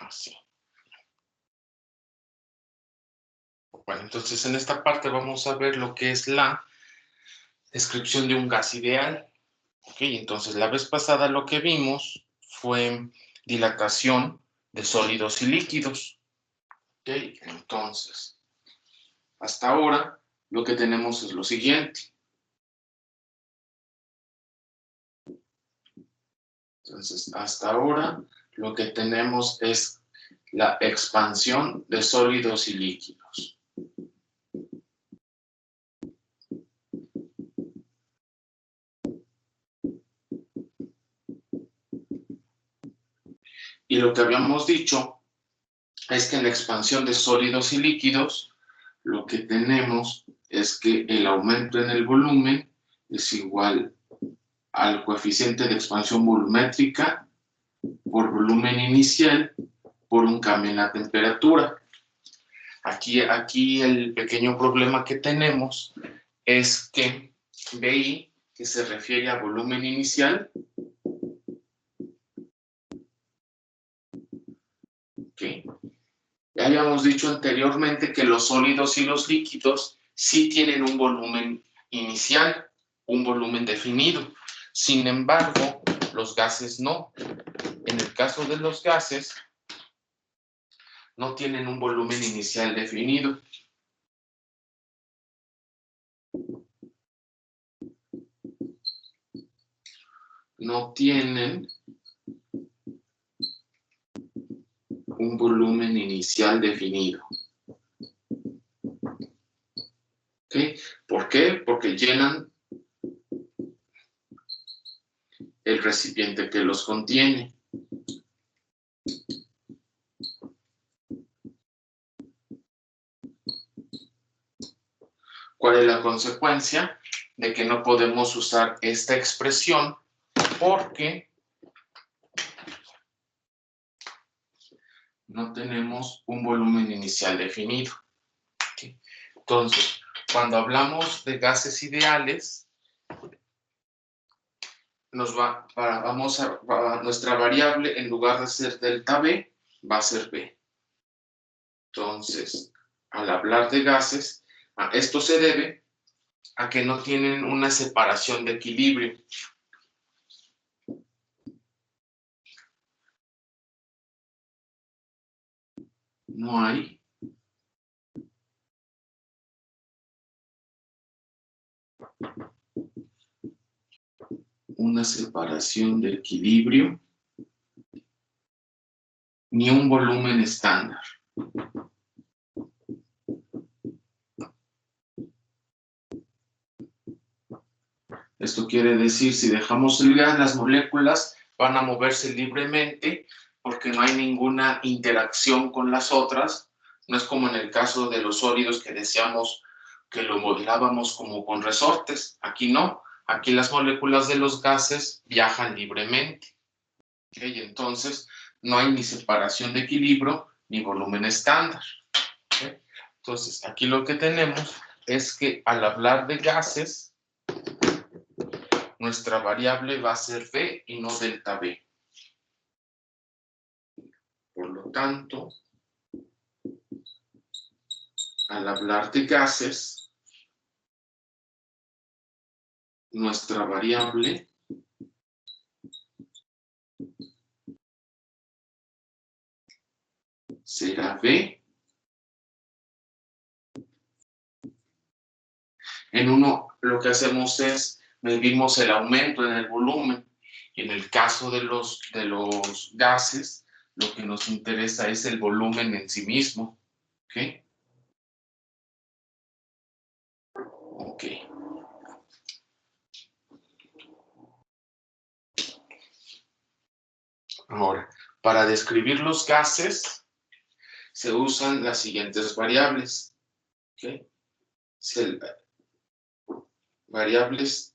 Así. Bueno, entonces en esta parte vamos a ver lo que es la descripción de un gas ideal. Ok, entonces la vez pasada lo que vimos fue dilatación de sólidos y líquidos. Ok, entonces, hasta ahora lo que tenemos es lo siguiente. Entonces, hasta ahora lo que tenemos es la expansión de sólidos y líquidos. Y lo que habíamos dicho es que en la expansión de sólidos y líquidos, lo que tenemos es que el aumento en el volumen es igual al coeficiente de expansión volumétrica por volumen inicial por un cambio en la temperatura. Aquí el pequeño problema que tenemos es que BI, que se refiere a volumen inicial, ¿okay? Ya habíamos dicho anteriormente que los sólidos y los líquidos sí tienen un volumen inicial, un volumen definido. Sin embargo, los gases no. En el caso de los gases, no tienen un volumen inicial definido. No tienen un volumen inicial definido. ¿Okay? ¿Por qué? Porque llenan el recipiente que los contiene. ¿Cuál es la consecuencia? De que no podemos usar esta expresión porque no tenemos un volumen inicial definido. ¿Okay? Entonces, cuando hablamos de gases ideales, nuestra variable, en lugar de ser delta B, va a ser B. Entonces, al hablar de gases, esto se debe a que no tienen una separación de equilibrio. No hay una separación de equilibrio ni un volumen estándar. Esto quiere decir, si dejamos el gas, las moléculas van a moverse libremente porque no hay ninguna interacción con las otras. No es como en el caso de los sólidos que decíamos que lo modelábamos como con resortes. Aquí no. Aquí las moléculas de los gases viajan libremente. ¿Okay? Entonces, no hay ni separación de equilibrio ni volumen estándar. ¿Okay? Entonces, aquí lo que tenemos es que al hablar de gases, nuestra variable va a ser B y no delta B. Por lo tanto, al hablar de gases, nuestra variable será B. En uno lo que hacemos es medimos el aumento en el volumen. Y en el caso de los gases, lo que nos interesa es el volumen en sí mismo. ¿Ok? Ok. Ahora, para describir los gases, se usan las siguientes variables. ¿Ok? Variables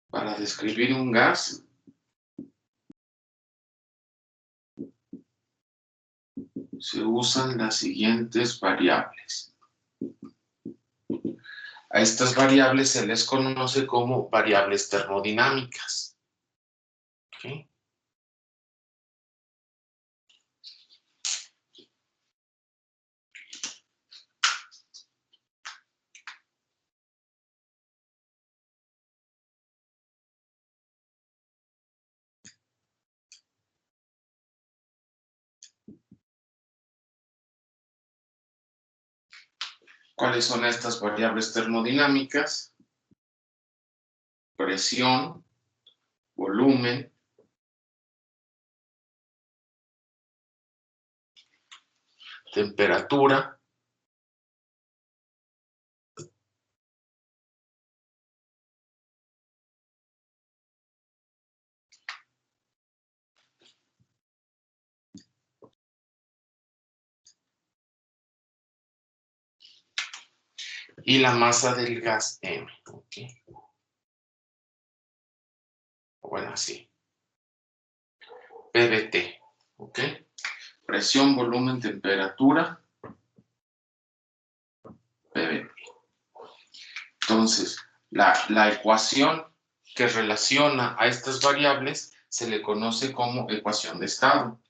para describir un gas se usan las siguientes variables. A estas variables se les conoce como variables termodinámicas. ¿Okay? ¿Cuáles son estas variables termodinámicas? Presión, volumen, temperatura, y la masa del gas M. ¿Okay? Bueno, así. PVT. ¿Ok? Presión, volumen, temperatura, PVT. Entonces, la ecuación que relaciona a estas variables se le conoce como ecuación de estado.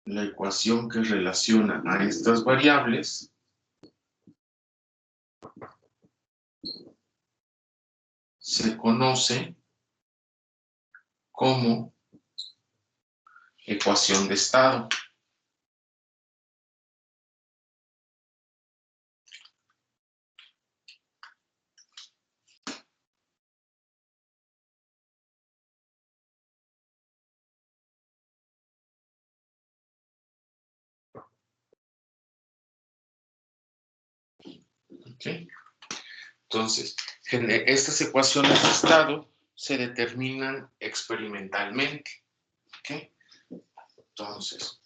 La ecuación que relaciona a estas variables se conoce como ecuación de estado. ¿Okay? Entonces, estas ecuaciones de estado se determinan experimentalmente. ¿Okay? Entonces,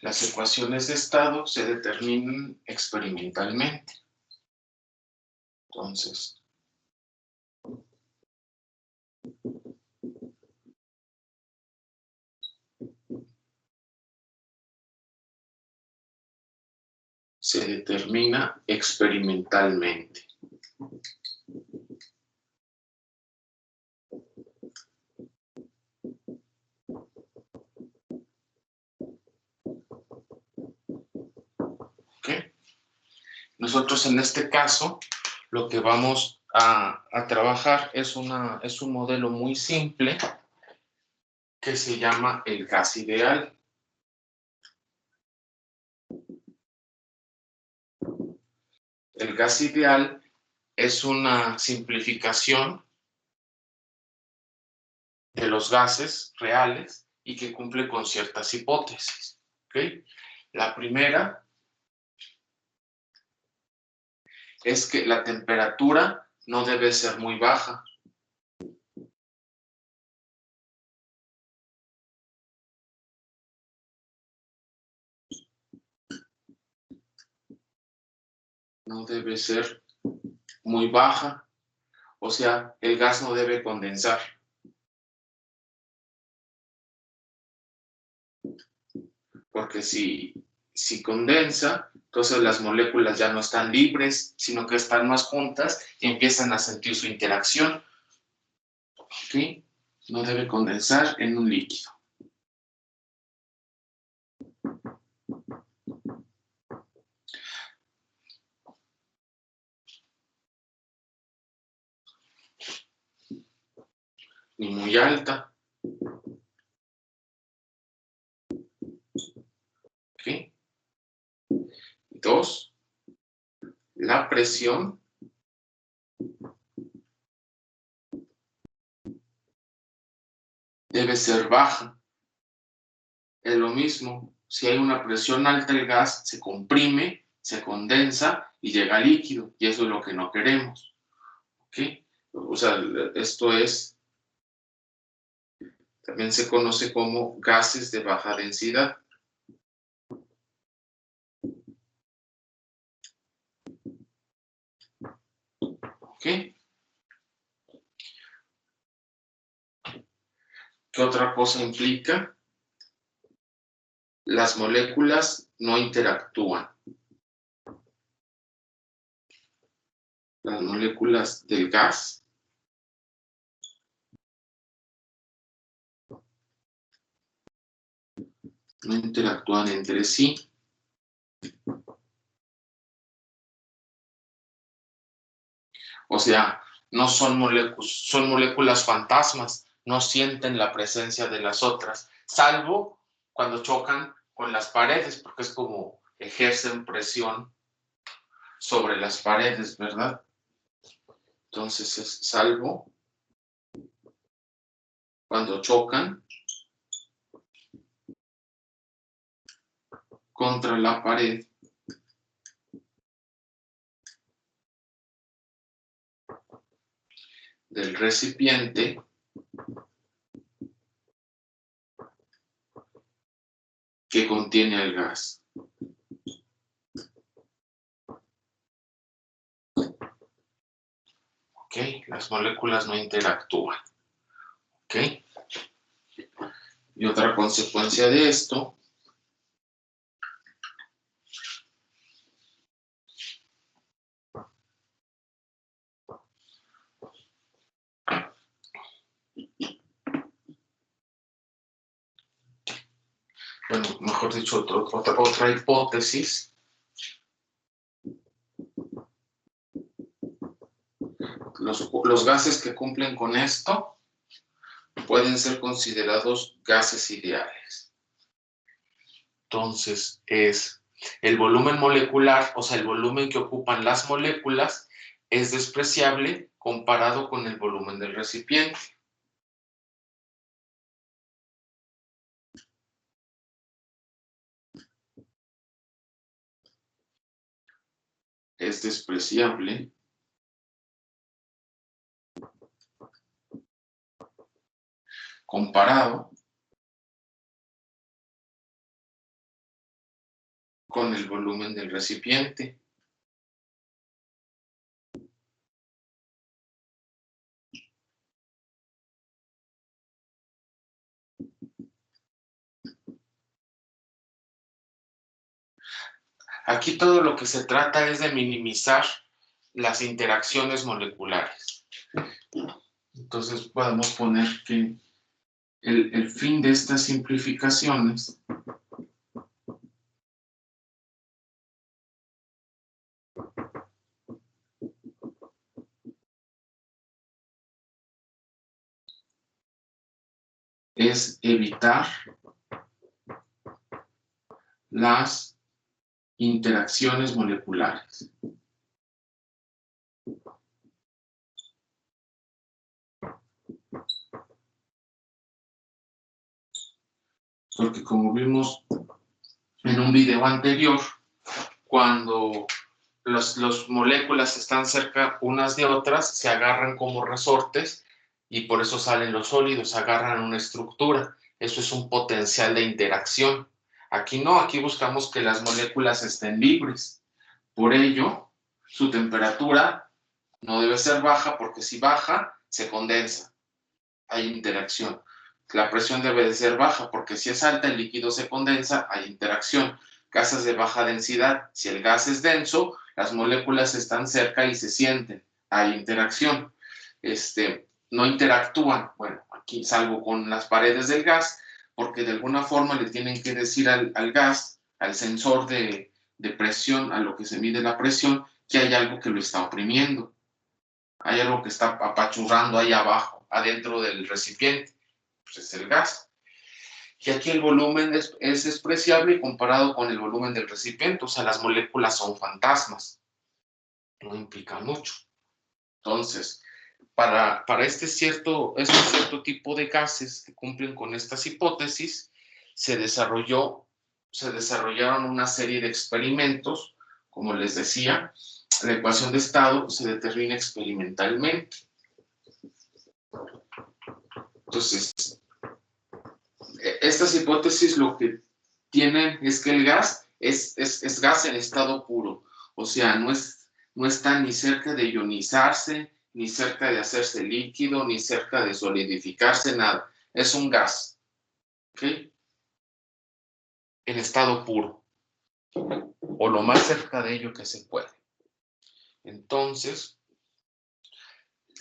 las ecuaciones de estado se determinan experimentalmente. Entonces, se determina experimentalmente. ¿Okay? Nosotros en este caso lo que vamos a trabajar es un modelo muy simple que se llama el gas ideal. El gas ideal es una simplificación de los gases reales y que cumple con ciertas hipótesis. ¿Okay? La primera es que la temperatura no debe ser muy baja. No debe ser muy baja, o sea, el gas no debe condensar. Porque si condensa, entonces las moléculas ya no están libres, sino que están más juntas y empiezan a sentir su interacción. ¿Okay? No debe condensar en un líquido. Ni muy alta. ¿Okay? 2. La presión debe ser baja. Es lo mismo, si hay una presión alta, el gas se comprime, se condensa y llega líquido, y eso es lo que no queremos. ¿Okay? O sea, esto es, también se conoce como gases de baja densidad. ¿Ok? ¿Qué otra cosa implica? Las moléculas no interactúan. Las moléculas del gas no interactúan entre sí. O sea, no son moléculas fantasmas, no sienten la presencia de las otras, salvo cuando chocan con las paredes, porque es como ejercen presión sobre las paredes, ¿verdad? Entonces es salvo cuando chocan contra la pared del recipiente que contiene el gas. ¿Ok? Las moléculas no interactúan. ¿Ok? Y otra consecuencia de esto bueno, mejor dicho, otra hipótesis, los gases que cumplen con esto pueden ser considerados gases ideales. Entonces, es el volumen molecular, o sea, el volumen que ocupan las moléculas es despreciable comparado con el volumen del recipiente. Es despreciable comparado con el volumen del recipiente. Aquí todo lo que se trata es de minimizar las interacciones moleculares. Entonces podemos poner que el fin de estas simplificaciones es evitar las interacciones moleculares. Porque como vimos en un video anterior, cuando las moléculas están cerca unas de otras, se agarran como resortes y por eso salen los sólidos, agarran una estructura. Eso es un potencial de interacción. Aquí no, aquí buscamos que las moléculas estén libres. Por ello, su temperatura no debe ser baja porque si baja, se condensa. Hay interacción. La presión debe de ser baja porque si es alta, el líquido se condensa, hay interacción. Gases de baja densidad, si el gas es denso, las moléculas están cerca y se sienten, hay interacción. No interactúan, bueno, aquí salvo con las paredes del gas, porque de alguna forma le tienen que decir al gas, al sensor de presión, a lo que se mide la presión, que hay algo que lo está oprimiendo. Hay algo que está apachurrando ahí abajo, adentro del recipiente, pues es el gas. Y aquí el volumen es despreciable comparado con el volumen del recipiente, o sea, las moléculas son fantasmas, no implica mucho. Entonces, para este cierto tipo de gases que cumplen con estas hipótesis, se desarrollaron una serie de experimentos, como les decía, la ecuación de estado se determina experimentalmente. Entonces, estas hipótesis lo que tienen es que el gas es gas en estado puro, o sea, no está ni cerca de ionizarse, ni cerca de hacerse líquido, ni cerca de solidificarse, nada. Es un gas, ¿ok? En estado puro, o lo más cerca de ello que se puede. Entonces,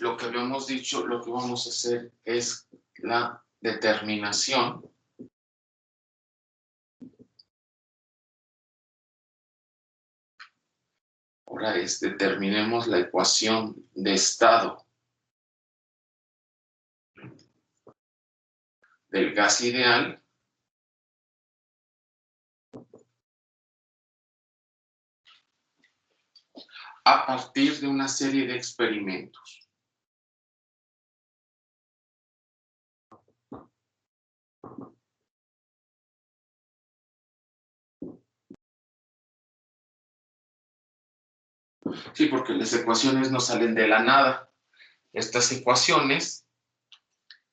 lo que habíamos dicho, lo que vamos a hacer es la determinación ahora determinemos la ecuación de estado del gas ideal a partir de una serie de experimentos. Sí, porque las ecuaciones no salen de la nada. Estas ecuaciones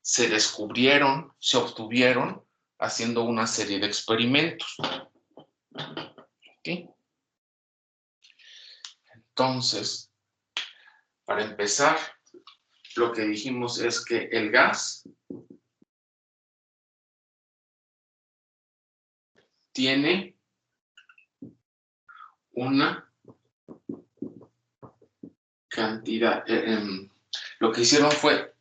se descubrieron, se obtuvieron haciendo una serie de experimentos. ¿Okay? Entonces, para empezar, lo que dijimos es que el gas tiene una cantidad, lo que hicieron fue,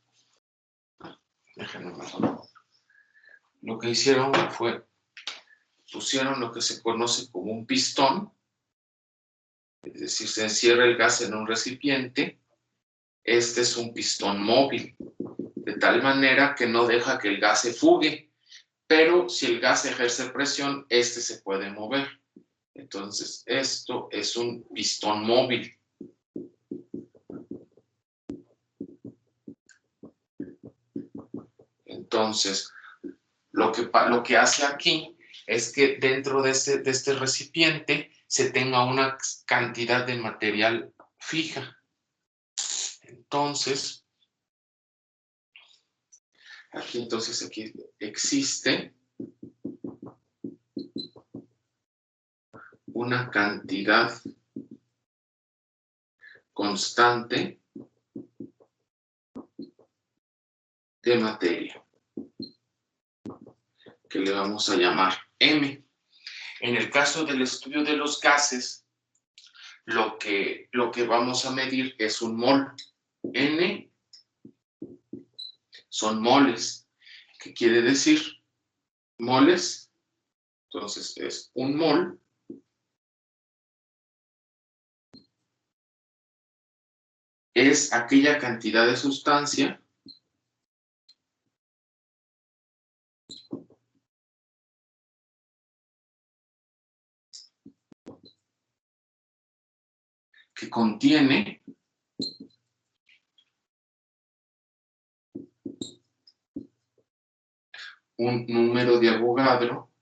lo que hicieron fue, pusieron lo que se conoce como un pistón, es decir, se encierra el gas en un recipiente. Este es un pistón móvil, de tal manera que no deja que el gas se fugue, pero si el gas ejerce presión, este se puede mover. Entonces, esto es un pistón móvil. Entonces, lo que hace aquí es que dentro de este recipiente se tenga una cantidad de material fija. Entonces, aquí existe una cantidad constante de materia, que le vamos a llamar M. En el caso del estudio de los gases, lo que vamos a medir es un mol. N son moles. ¿Qué quiere decir? Moles. Entonces es un mol es aquella cantidad de sustancia que contiene un número de Avogadro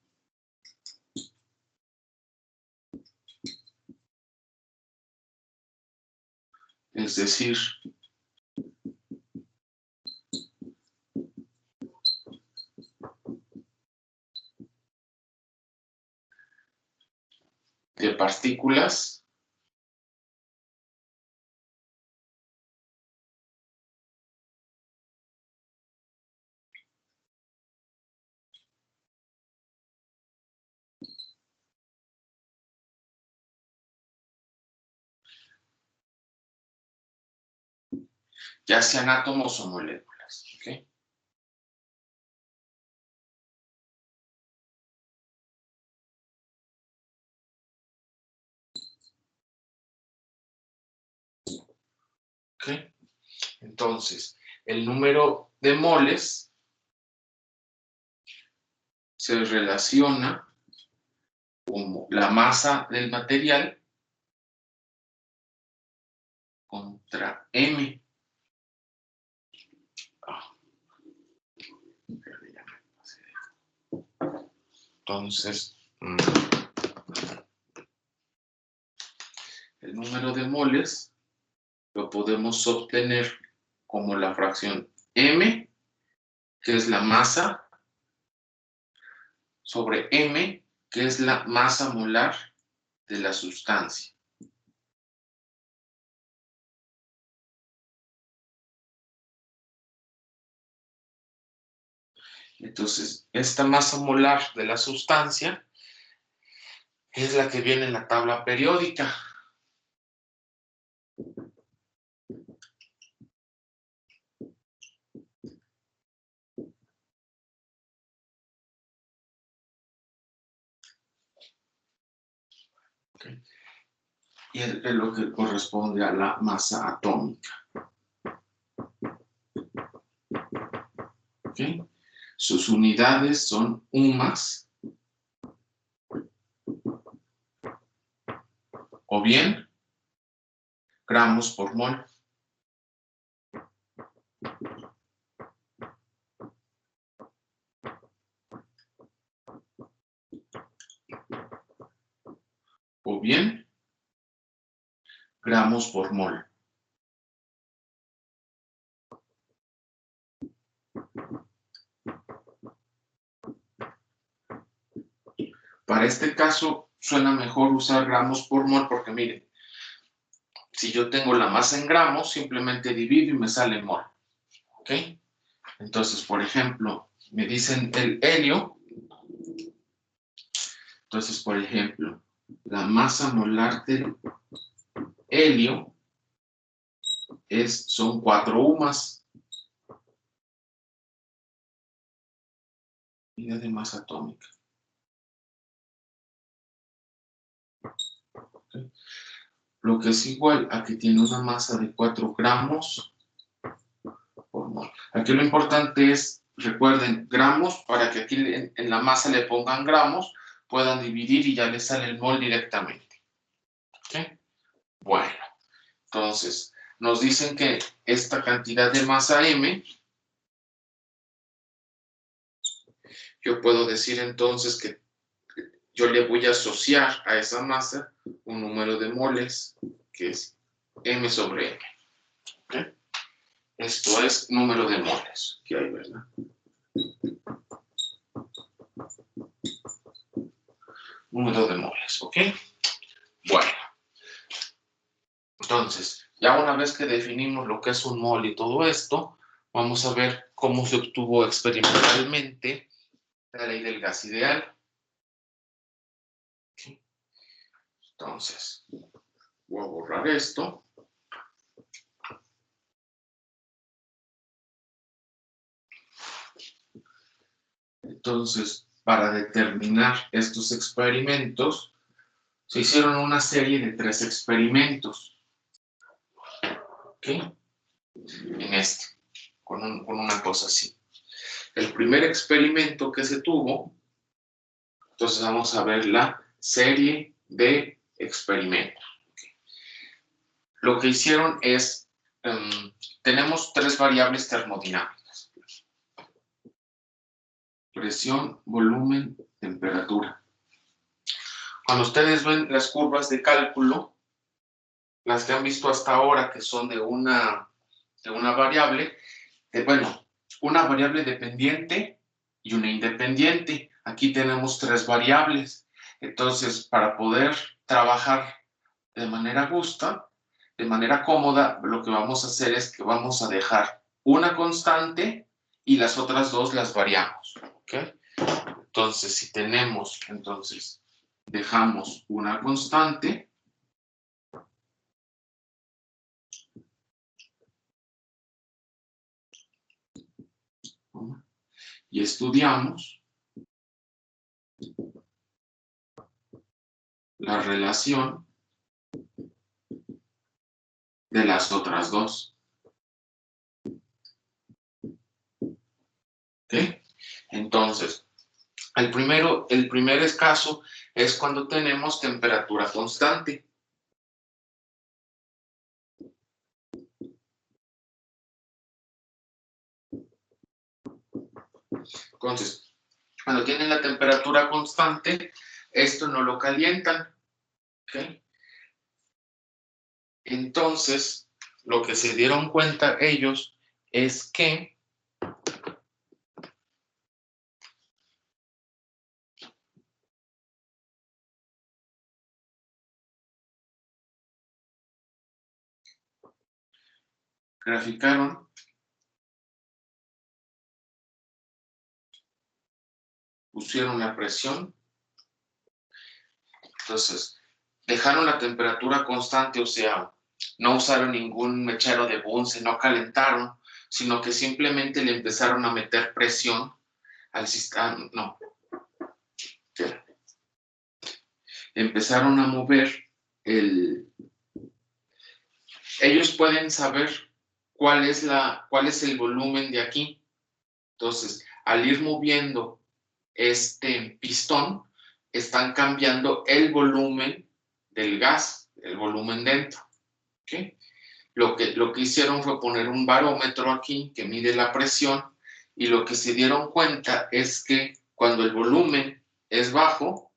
es decir, de partículas ya sean átomos o moléculas. ¿Okay? ¿Okay? Entonces, el número de moles se relaciona como la masa del material contra M. Entonces, el número de moles lo podemos obtener como la fracción M, que es la masa, sobre M, que es la masa molar de la sustancia. Entonces, esta masa molar de la sustancia es la que viene en la tabla periódica. Okay. Y es lo que corresponde a la masa atómica. Okay. Sus unidades son UMAS o bien gramos por mol. O bien gramos por mol. Para este caso suena mejor usar gramos por mol porque miren, si yo tengo la masa en gramos, simplemente divido y me sale mol. ¿Ok? Entonces, por ejemplo, me dicen el helio. Entonces, por ejemplo, la masa molar del helio son 4 UMAS. Unidad de masa atómica. ¿Okay? Lo que es igual a que tiene una masa de 4 gramos por mol. Aquí lo importante es, recuerden, gramos, para que aquí en la masa le pongan gramos, puedan dividir y ya les sale el mol directamente. ¿Okay? Bueno, entonces, nos dicen que esta cantidad de masa M, yo puedo decir entonces que yo le voy a asociar a esa masa un número de moles, que es M sobre M. ¿Okay? Esto es número de moles que hay, ¿verdad? Número de moles, ¿ok? Bueno, entonces, ya una vez que definimos lo que es un mol y todo esto, vamos a ver cómo se obtuvo experimentalmente la ley del gas ideal. ¿Okay? Entonces, voy a borrar esto. Entonces, para determinar estos experimentos, se hicieron una serie de 3 experimentos. ¿Ok? En este, con una cosa así. El primer experimento que se tuvo, entonces vamos a ver la serie de experimentos. ¿Okay? Lo que hicieron es, tenemos 3 variables termodinámicas. Presión, volumen, temperatura. Cuando ustedes ven las curvas de cálculo, las que han visto hasta ahora que son de una variable, bueno, una variable dependiente y una independiente. Aquí tenemos 3 variables. Entonces, para poder trabajar de manera justa, de manera cómoda, lo que vamos a hacer es que vamos a dejar una constante y las otras 2 las variamos. ¿Okay? Entonces, si tenemos, dejamos una constante y estudiamos la relación de las otras 2. ¿Ok? Entonces, el primer caso es cuando tenemos temperatura constante. Entonces, cuando tienen la temperatura constante, esto no lo calientan. ¿Okay? Entonces, lo que se dieron cuenta ellos es que graficaron pusieron la presión, entonces dejaron la temperatura constante, o sea, no usaron ningún mechero de Bunsen, no calentaron, sino que simplemente le empezaron a meter presión al sistema, no, empezaron a mover ellos pueden saber cuál es el volumen de aquí. Entonces, al ir moviendo este pistón, están cambiando el volumen del gas, el volumen dentro. ¿Okay? Lo que hicieron fue poner un barómetro aquí que mide la presión, y lo que se dieron cuenta es que cuando el volumen es bajo,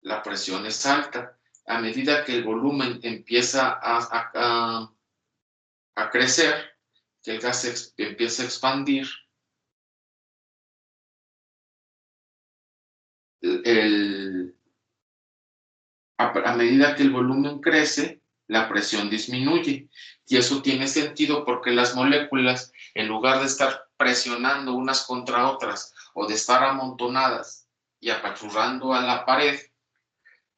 la presión es alta. A medida que el volumen empieza a crecer, que el gas empieza a expandir, a medida que el volumen crece, la presión disminuye. Y eso tiene sentido porque las moléculas, en lugar de estar presionando unas contra otras o de estar amontonadas y apachurrando a la pared,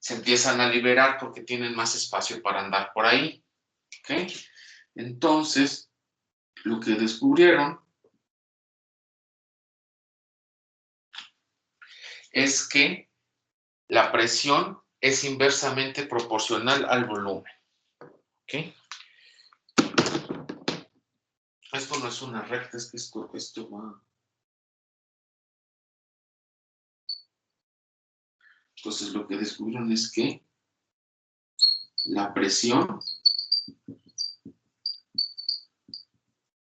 se empiezan a liberar porque tienen más espacio para andar por ahí. ¿Okay? Entonces, lo que descubrieron es que la presión es inversamente proporcional al volumen. ¿Okay? Esto no es una recta, es que esto va. Entonces, lo que descubrieron es que la presión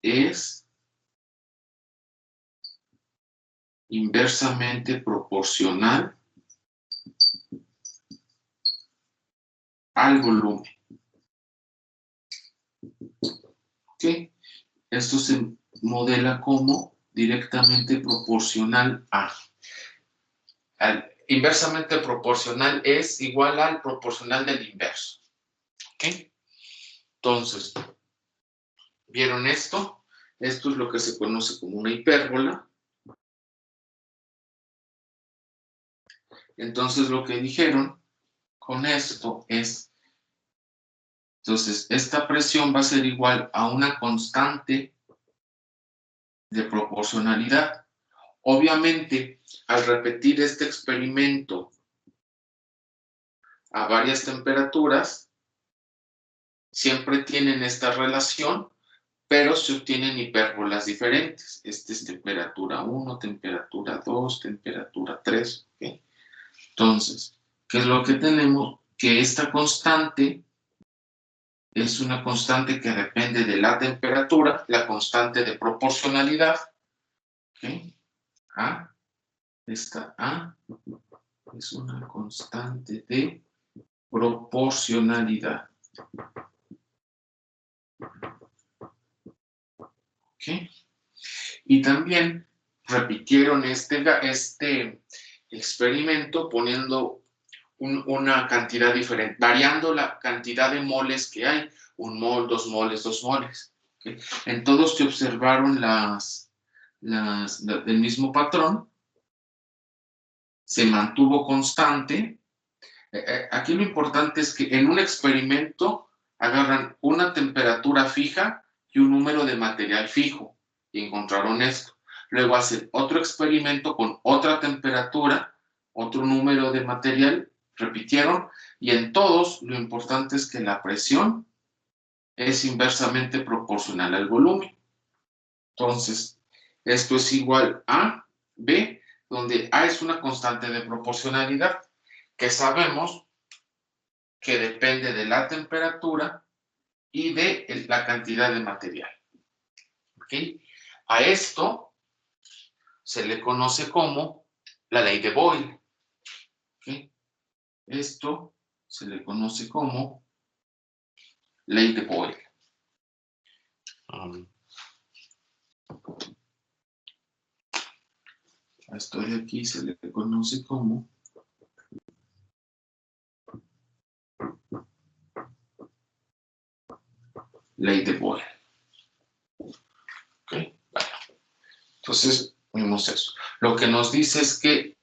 es inversamente proporcional al volumen. ¿Ok? Esto se modela como directamente proporcional a. Inversamente proporcional es igual al proporcional del inverso. ¿Ok? Entonces, ¿vieron esto? Esto es lo que se conoce como una hipérbola. Entonces, lo que dijeron con esto es, entonces, esta presión va a ser igual a una constante de proporcionalidad. Obviamente, al repetir este experimento a varias temperaturas, siempre tienen esta relación, pero se obtienen hipérbolas diferentes. Esta es temperatura 1, temperatura 2, temperatura 3. ¿Okay? Entonces, ¿qué es lo que tenemos? Que esta constante es una constante que depende de la temperatura, la constante de proporcionalidad. ¿Okay? A, esta A es una constante de proporcionalidad. ¿Okay? Y también repitieron este experimento poniendo una cantidad diferente, variando la cantidad de moles que hay, 1 mol, 2 moles, 2 moles. ¿Okay? En todos se observaron del mismo patrón, se mantuvo constante. Aquí lo importante es que en un experimento agarran una temperatura fija y un número de material fijo y encontraron esto. Luego hacen otro experimento con otra temperatura, otro número de material, repitieron, y en todos lo importante es que la presión es inversamente proporcional al volumen. Entonces, esto es igual a B, donde A es una constante de proporcionalidad que sabemos que depende de la temperatura y de la cantidad de material. ¿Okay? A esto se le conoce como la ley de Boyle. ¿Okay? Esto se le conoce como ley de Boyle. A esto de aquí se le conoce como ley de Boyle. Entonces, vimos eso. Lo que nos dice es que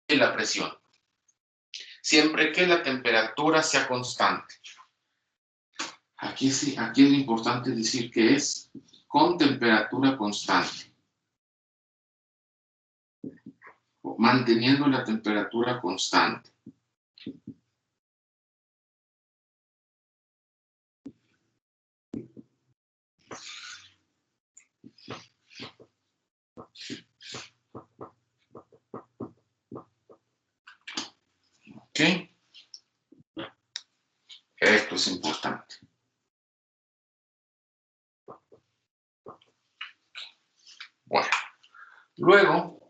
la presión, siempre que la temperatura sea constante. Aquí sí, aquí es importante decir que es con temperatura constante. Manteniendo la temperatura constante. ¿Ok? Esto es importante. Bueno, luego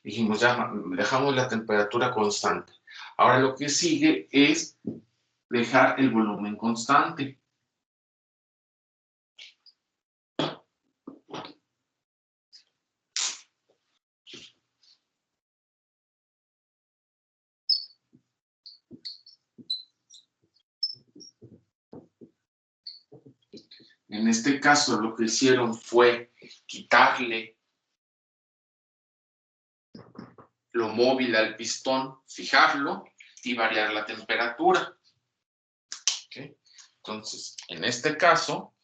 dijimos ya dejamos la temperatura constante. Ahora lo que sigue es dejar el volumen constante. En este caso lo que hicieron fue quitarle lo móvil al pistón, fijarlo y variar la temperatura. ¿Okay? Entonces, en este caso,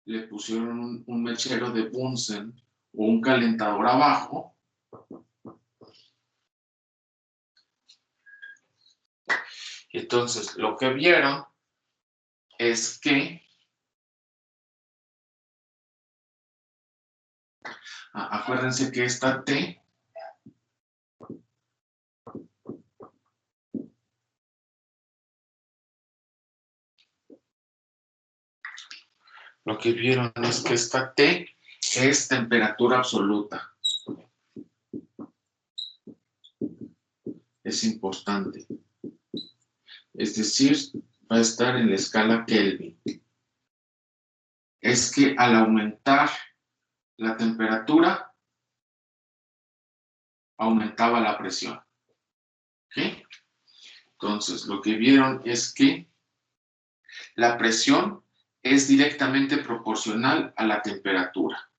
le pusieron un mechero de Bunsen o un calentador abajo. Y entonces, lo que vieron es que acuérdense que esta T lo que vieron es que esta T es temperatura absoluta. Es importante. Es decir, va a estar en la escala Kelvin. Es que al aumentar la temperatura, aumentaba la presión. ¿Ok? Entonces, lo que vieron es que la presión es directamente proporcional a la temperatura.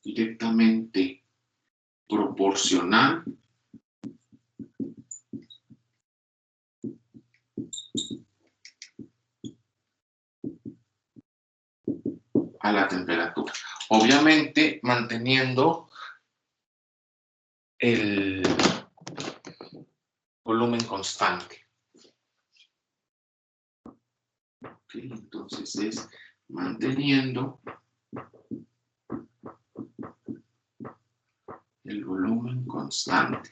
Directamente proporcional a la temperatura. Obviamente manteniendo el volumen constante. Okay, entonces es manteniendo el volumen constante.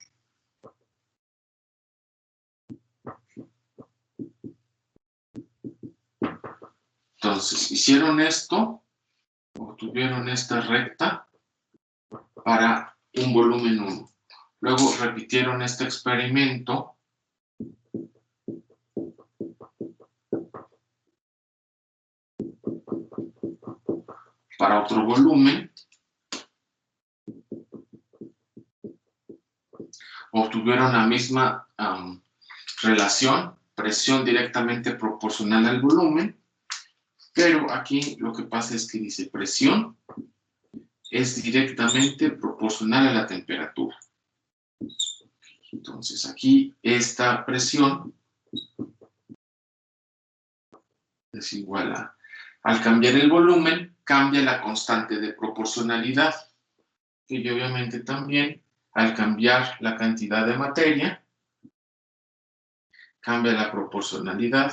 Entonces, hicieron esto, obtuvieron esta recta para un volumen 1. Luego repitieron este experimento para otro volumen. Obtuvieron la misma relación, presión directamente proporcional al volumen, pero aquí lo que pasa es que dice presión es directamente proporcional a la temperatura. Entonces aquí esta presión es igual a, al cambiar el volumen, cambia la constante de proporcionalidad, y obviamente también al cambiar la cantidad de materia, cambia la proporcionalidad.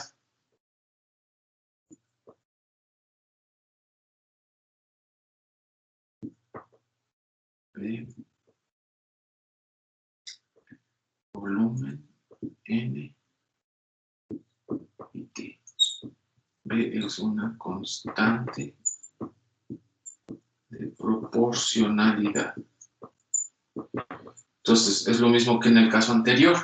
De volumen N y T. B es una constante de proporcionalidad. Entonces, es lo mismo que en el caso anterior.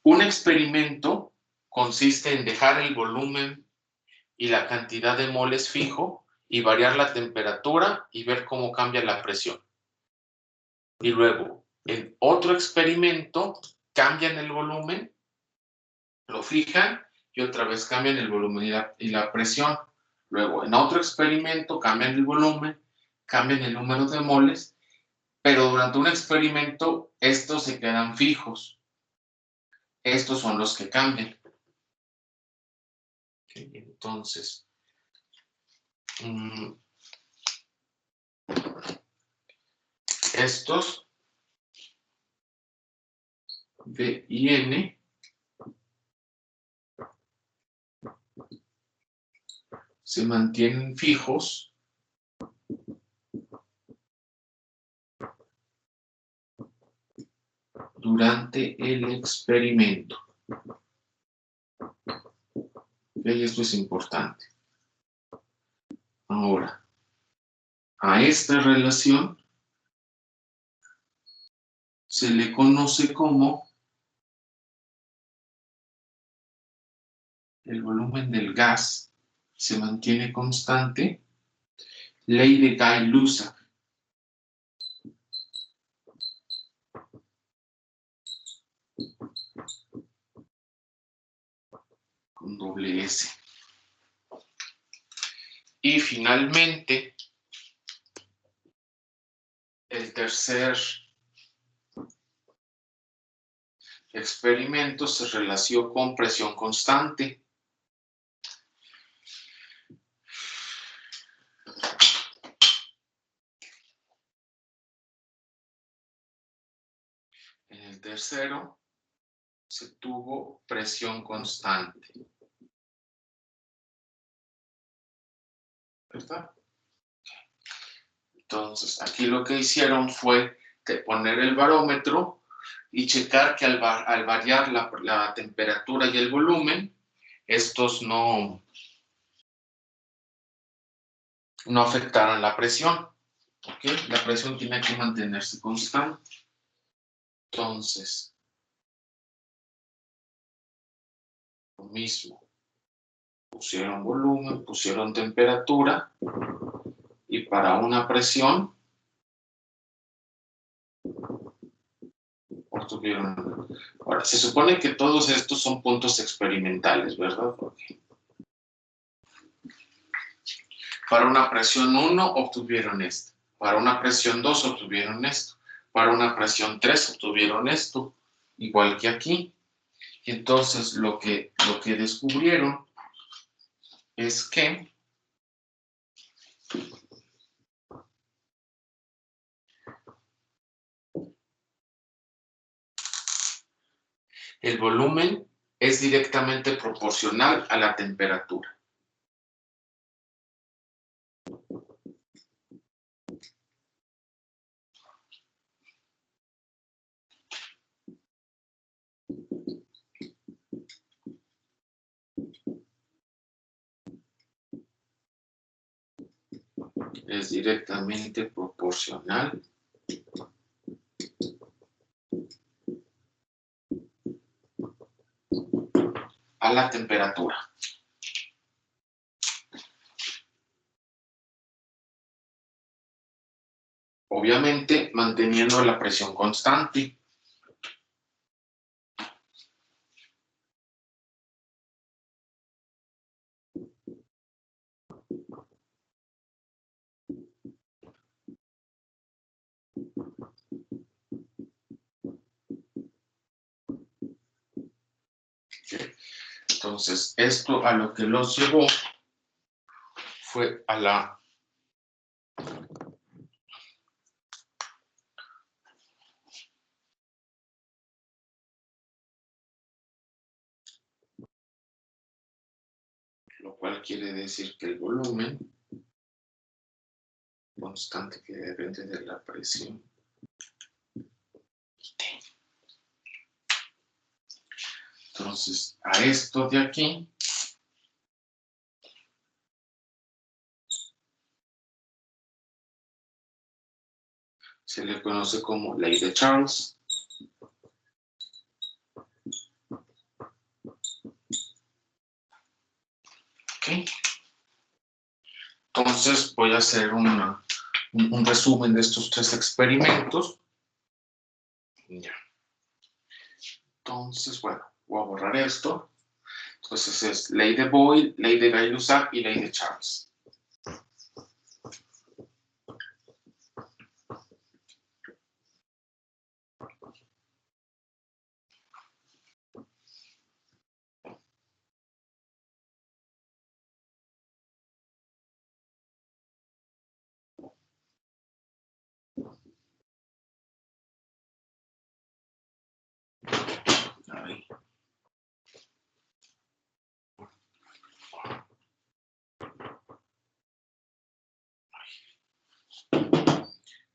Un experimento consiste en dejar el volumen y la cantidad de moles fijo y variar la temperatura y ver cómo cambia la presión. Y luego, en otro experimento, cambian el volumen, lo fijan y otra vez cambian el volumen y la presión. Luego, en otro experimento, cambian el volumen, cambian el número de moles, pero durante un experimento estos se quedan fijos. Estos son los que cambian. Okay, entonces, estos V y N se mantienen fijos durante el experimento. Y esto es importante. Ahora, a esta relación se le conoce como el volumen del gas se mantiene constante, ley de Guy-Lussac. Con doble S. Y finalmente, el tercer experimento se relacionó con presión constante. En el tercero se tuvo presión constante. ¿Verdad? Entonces, aquí lo que hicieron fue poner el barómetro y checar que al variar la temperatura y el volumen, estos no afectaran la presión. ¿Okay? La presión tiene que mantenerse constante. Entonces, lo mismo. Pusieron volumen, pusieron temperatura y para una presión obtuvieron. Ahora, se supone que todos estos son puntos experimentales, ¿verdad? Porque para una presión 1 obtuvieron esto, para una presión 2 obtuvieron esto, para una presión 3 obtuvieron esto, igual que aquí. Y entonces lo que descubrieron es que el volumen es directamente proporcional a la temperatura. Es directamente proporcional a la temperatura. Obviamente manteniendo la presión constante. Entonces, esto a lo que los llevó fue a la lo cual quiere decir que el volumen constante que depende de la presión. Entonces, a esto de aquí se le conoce como ley de Charles. ¿Okay? Entonces voy a hacer un resumen de estos 3 experimentos. Ya. Entonces, bueno, voy a borrar esto. Entonces es ley de Boyle, ley de Gay-Lussac y ley de Charles. Ahí.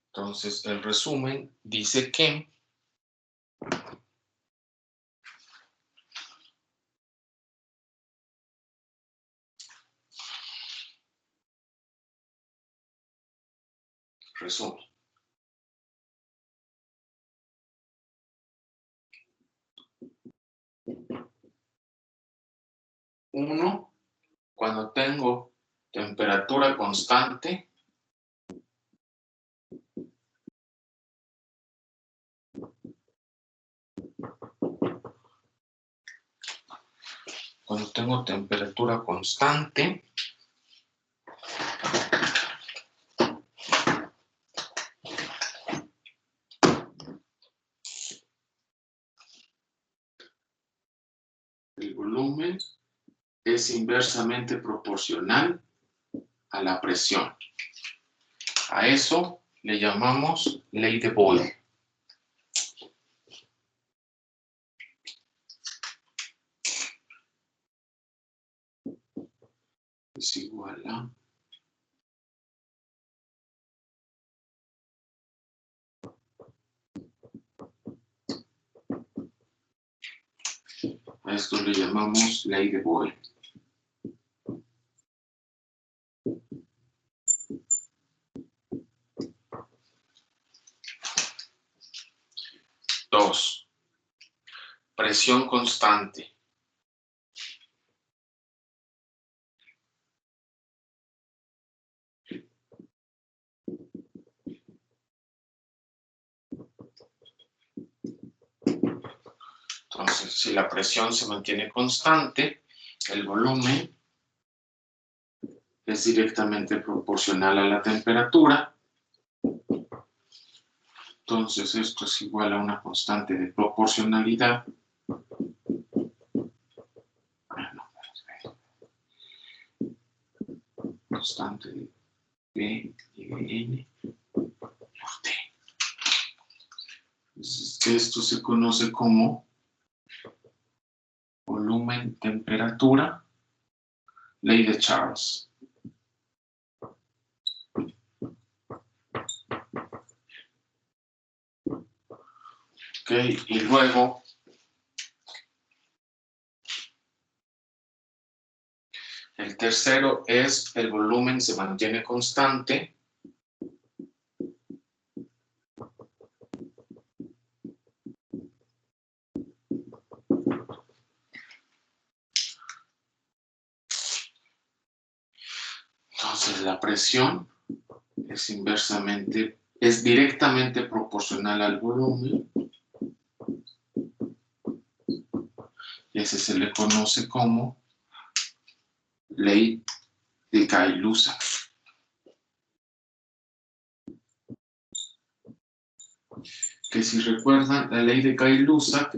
Entonces, el resumen dice que resumen. Uno, cuando tengo temperatura constante, el volumen es inversamente proporcional a la presión. A eso le llamamos ley de Boyle. Es igual a esto le llamamos ley de Boyle. Dos, presión constante. Entonces, si la presión se mantiene constante, el volumen es directamente proporcional a la temperatura. Entonces, esto es igual a una constante de proporcionalidad. Constante de P y de N por T. Entonces, esto se conoce como volumen-temperatura, ley de Charles. Ok, y luego el tercero es el volumen se mantiene constante. Entonces la presión es directamente proporcional al volumen. Y ese se le conoce como ley de Gay-Lussac. Que si recuerdan, la ley de Gay-Lussac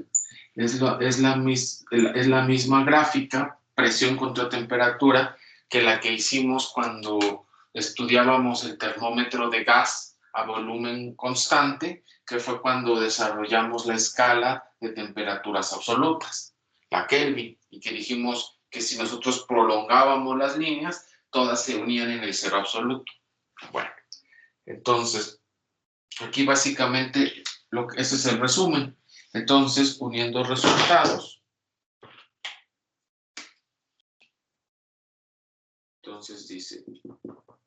es la misma gráfica, presión contra temperatura, que la que hicimos cuando estudiábamos el termómetro de gas a volumen constante, que fue cuando desarrollamos la escala de temperaturas absolutas, la Kelvin, y que dijimos que si nosotros prolongábamos las líneas, todas se unían en el cero absoluto. Bueno, entonces, aquí básicamente ese es el resumen. Entonces, uniendo resultados, entonces dice,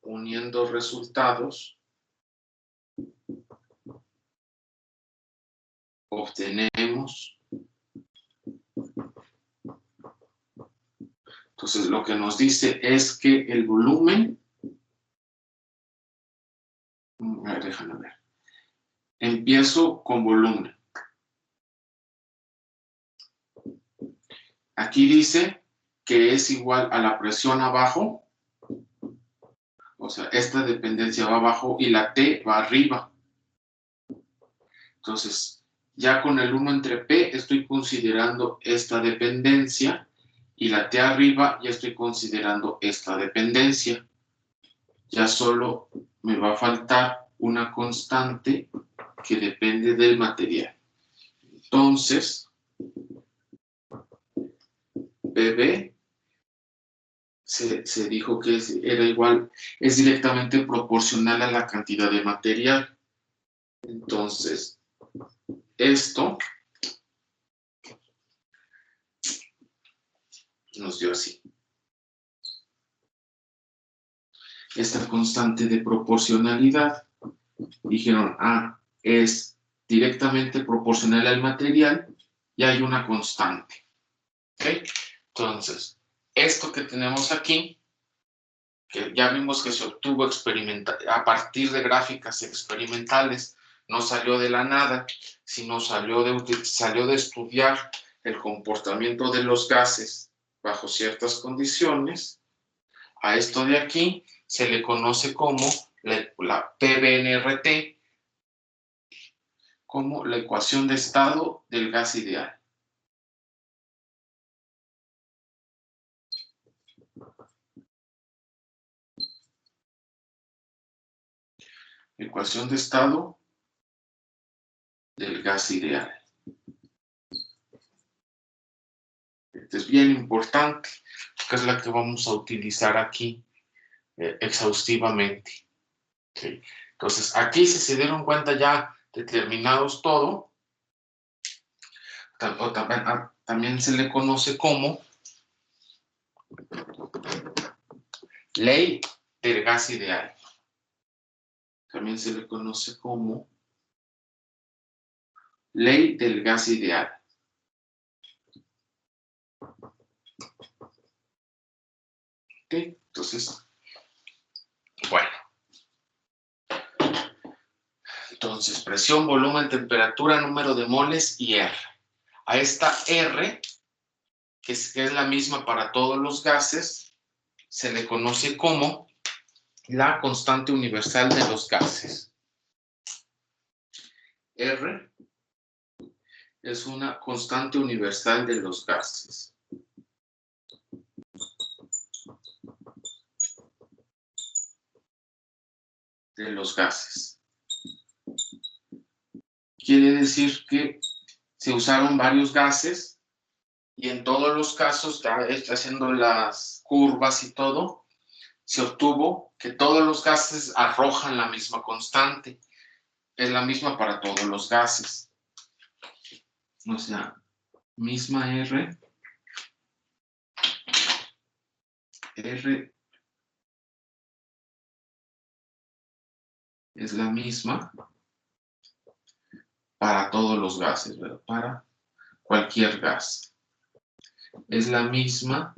uniendo resultados, obtenemos, entonces lo que nos dice es que el volumen A ver, déjame ver. Empiezo con volumen. Aquí dice que es igual a la presión abajo. O sea, esta dependencia va abajo y la T va arriba. Entonces, ya con el 1 entre P estoy considerando esta dependencia y la T arriba ya estoy considerando esta dependencia. Ya solo me va a faltar una constante que depende del material. Entonces, PB se dijo que era igual, es directamente proporcional a la cantidad de material. Entonces, esto nos dio así. Esta constante de proporcionalidad, dijeron, es directamente proporcional al material y hay una constante. ¿Okay? Entonces, esto que tenemos aquí, que ya vimos que se obtuvo a partir de gráficas experimentales, no salió de la nada, sino salió de estudiar el comportamiento de los gases bajo ciertas condiciones. A esto de aquí se le conoce como la PBNRT, como la ecuación de estado del gas ideal. Ecuación de estado del gas ideal. Esta es bien importante, porque es la que vamos a utilizar aquí exhaustivamente. ¿Okay? Entonces, aquí si se dieron cuenta ya determinados todo, también se le conoce como ley del gas ideal. También se le conoce como ley del gas ideal. ¿Okay? Entonces, bueno. Entonces, presión, volumen, temperatura, número de moles y R. A esta R, que es la misma para todos los gases, se le conoce como la constante universal de los gases. R es una constante universal de los gases. De los gases. Quiere decir que se usaron varios gases y en todos los casos, haciendo las curvas y todo, se obtuvo que todos los gases arrojan la misma constante. Es la misma para todos los gases. O sea, misma R. R es la misma para todos los gases, ¿verdad? Para cualquier gas. Es la misma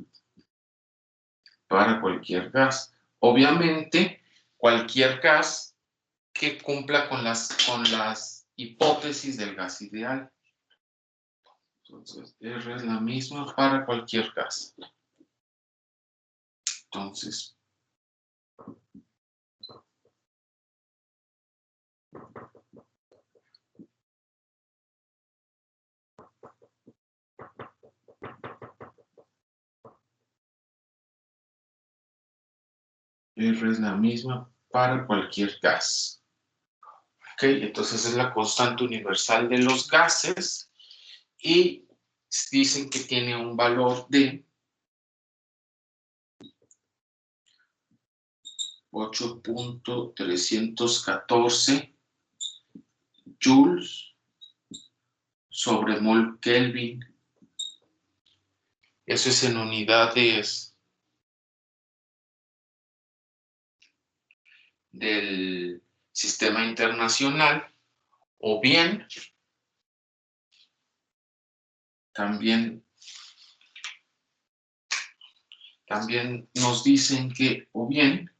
para cualquier gas. Obviamente, cualquier gas que cumpla con las hipótesis del gas ideal. Entonces, R es la misma para cualquier gas. Entonces, R es la misma para cualquier gas. ¿Ok? Entonces es la constante universal de los gases y dicen que tiene un valor de 8.314 joules sobre mol Kelvin. Eso es en unidades del sistema internacional, o bien también nos dicen que, o bien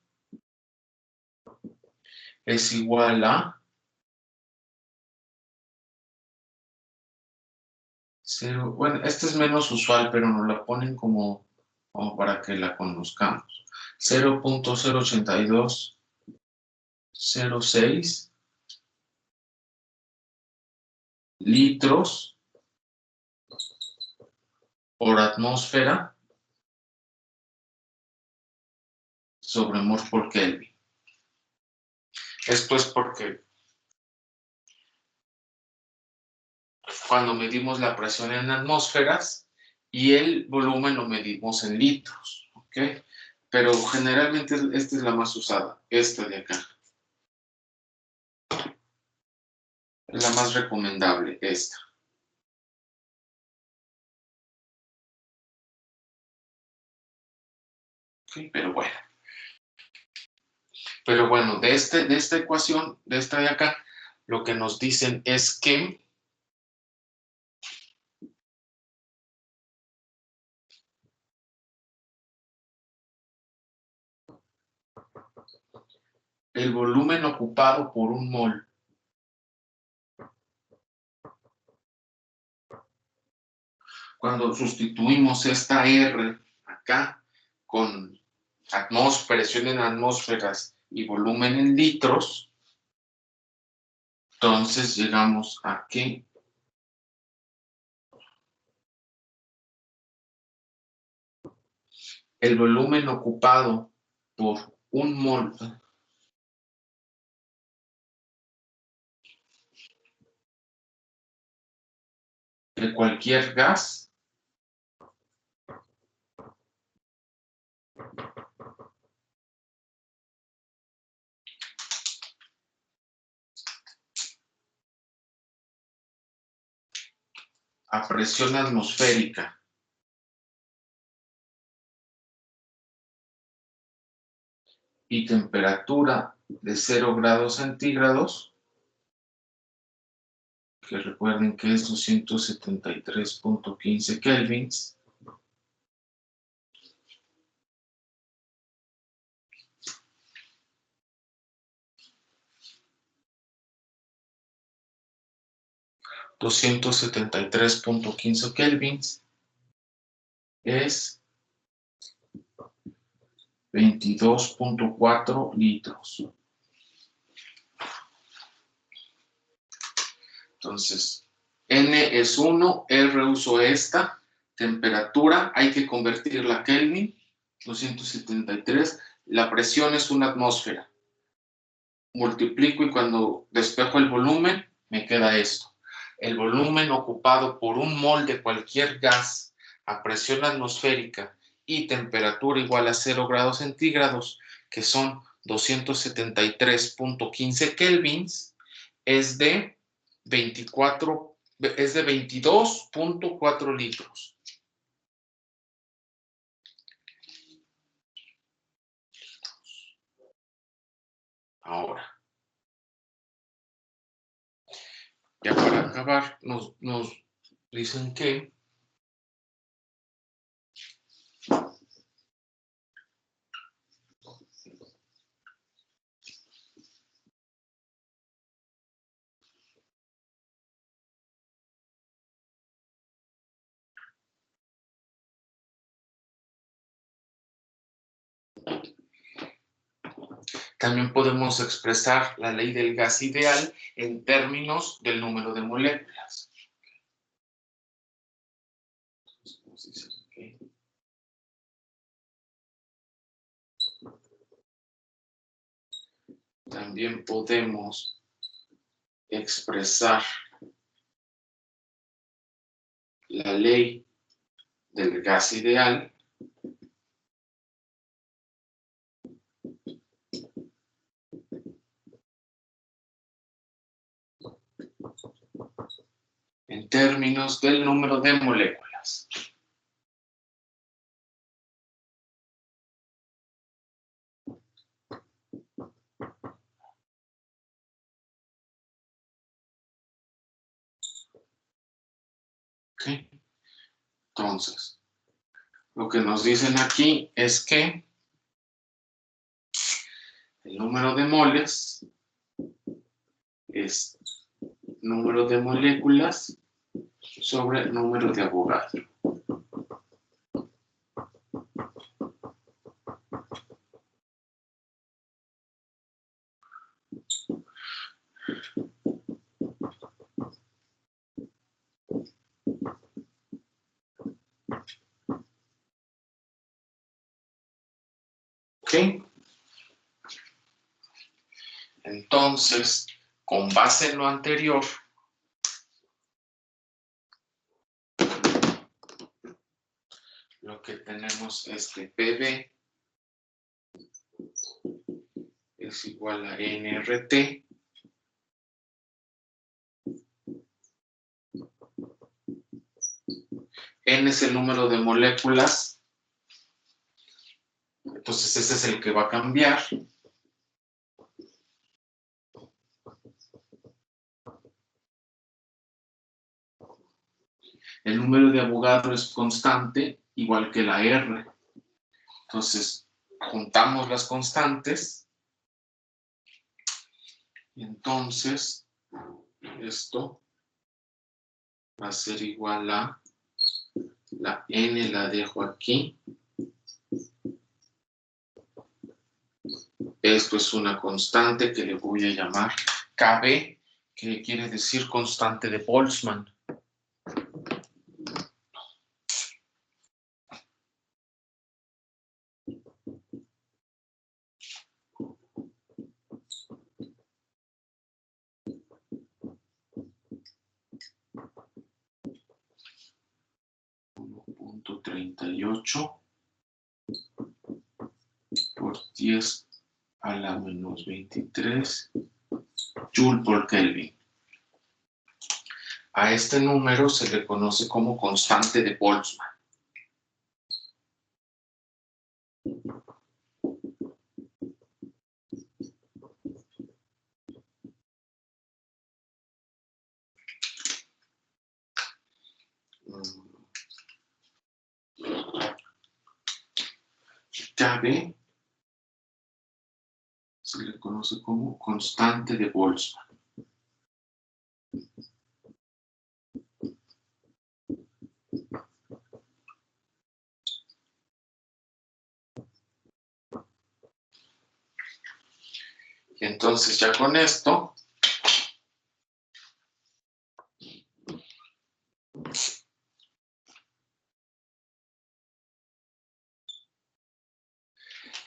es igual a 0. Bueno, esta es menos usual, pero nos la ponen como para que la conozcamos. 0.08206 litros por atmósfera sobre mol por Kelvin. Esto es porque cuando medimos la presión en atmósferas y el volumen lo medimos en litros, ¿ok? Pero generalmente esta es la más usada, esta de acá. Es la más recomendable, esta. ¿Ok? Pero bueno, de esta ecuación, de esta de acá, lo que nos dicen es que el volumen ocupado por un mol cuando sustituimos esta R acá con presión en atmósferas y volumen en litros, entonces llegamos a que el volumen ocupado por un mol de cualquier gas a presión atmosférica y temperatura de 0 grados centígrados, que recuerden que es 273.15 kelvins, es 22.4 litros. Entonces, N es 1, R uso esta, temperatura, hay que convertirla a Kelvin, 273, la presión es una atmósfera. Multiplico y cuando despejo el volumen, me queda esto. El volumen ocupado por un mol de cualquier gas a presión atmosférica y temperatura igual a 0 grados centígrados, que son 273.15 kelvins, es de 22.4 litros. Ahora, ya para acabar, nos dicen que también podemos expresar la ley del gas ideal en términos del número de moléculas. También podemos expresar la ley del gas ideal en términos del número de moléculas. ¿Okay? Entonces, lo que nos dicen aquí es que el número de moles es número de moléculas sobre número de Avogadro. ¿Ok? Entonces, con base en lo anterior, lo que tenemos es que PB es igual a nRT N es el número de moléculas, entonces ese es el que va a cambiar. El número de Avogadro es constante, igual que la R. Entonces, juntamos las constantes. Y entonces, esto va a ser igual a la N, la dejo aquí. Esto es una constante que le voy a llamar KB, que quiere decir constante de Boltzmann. Punto 38 por 10 a la menos 23 Joule por Kelvin. A este número se le conoce como constante de Boltzmann. KB se le conoce como constante de Boltzmann. Y entonces ya con esto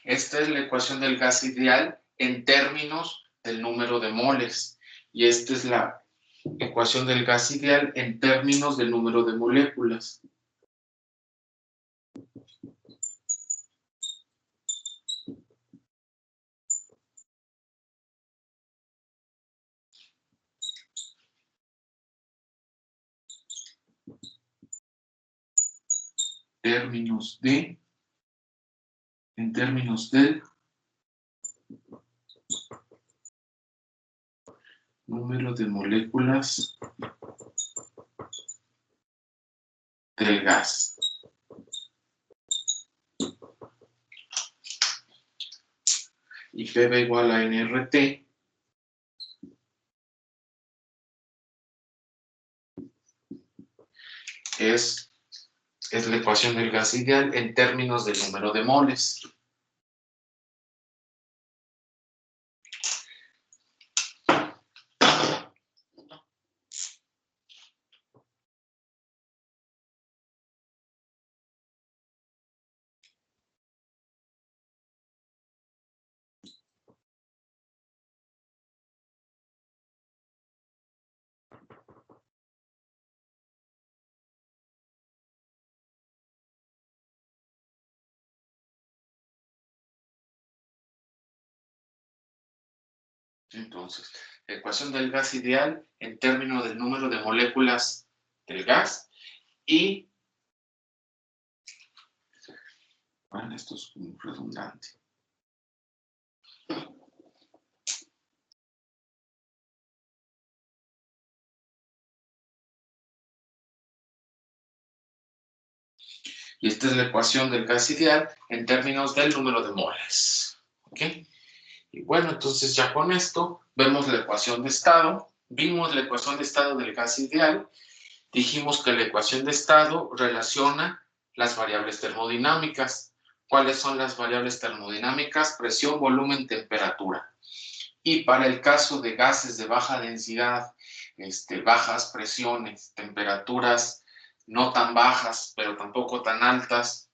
esta es la ecuación del gas ideal en términos del número de moles. Y esta es la ecuación del gas ideal en términos del número de moléculas. En términos del número de moléculas del gas. Y PV igual a nRT es la ecuación del gas ideal en términos del número de moles. Entonces, la ecuación del gas ideal en términos del número de moléculas del gas y... Bueno, esto es muy redundante. Y esta es la ecuación del gas ideal en términos del número de moles. ¿Ok? Y bueno, entonces ya con esto vemos la ecuación de estado, vimos la ecuación de estado del gas ideal, dijimos que la ecuación de estado relaciona las variables termodinámicas. ¿Cuáles son las variables termodinámicas? Presión, volumen, temperatura. Y para el caso de gases de baja densidad, bajas presiones, temperaturas no tan bajas, pero tampoco tan altas,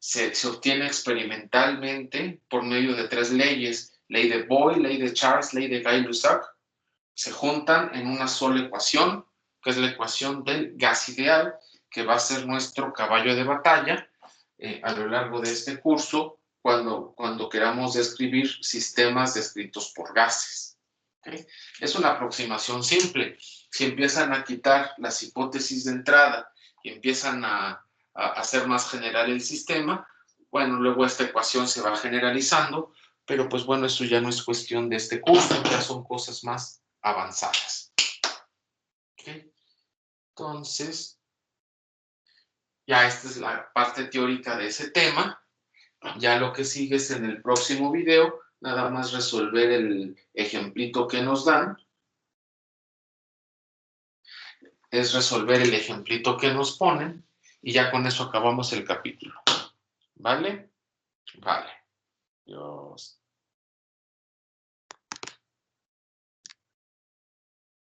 se obtiene experimentalmente por medio de 3 leyes: ley de Boyle, ley de Charles, ley de Gay-Lussac. Se juntan en una sola ecuación, que es la ecuación del gas ideal, que va a ser nuestro caballo de batalla a lo largo de este curso cuando queramos describir sistemas descritos por gases. ¿Okay? Es una aproximación simple. Si empiezan a quitar las hipótesis de entrada y empiezan a hacer más general el sistema, bueno, luego esta ecuación se va generalizando, pero pues bueno, eso ya no es cuestión de este curso, ya son cosas más avanzadas. ¿Okay? Entonces, ya esta es la parte teórica de ese tema. Ya lo que sigue es en el próximo video, nada más resolver el ejemplito que nos dan. Es resolver el ejemplito que nos ponen y ya con eso acabamos el capítulo. ¿Vale? Vale. Dios.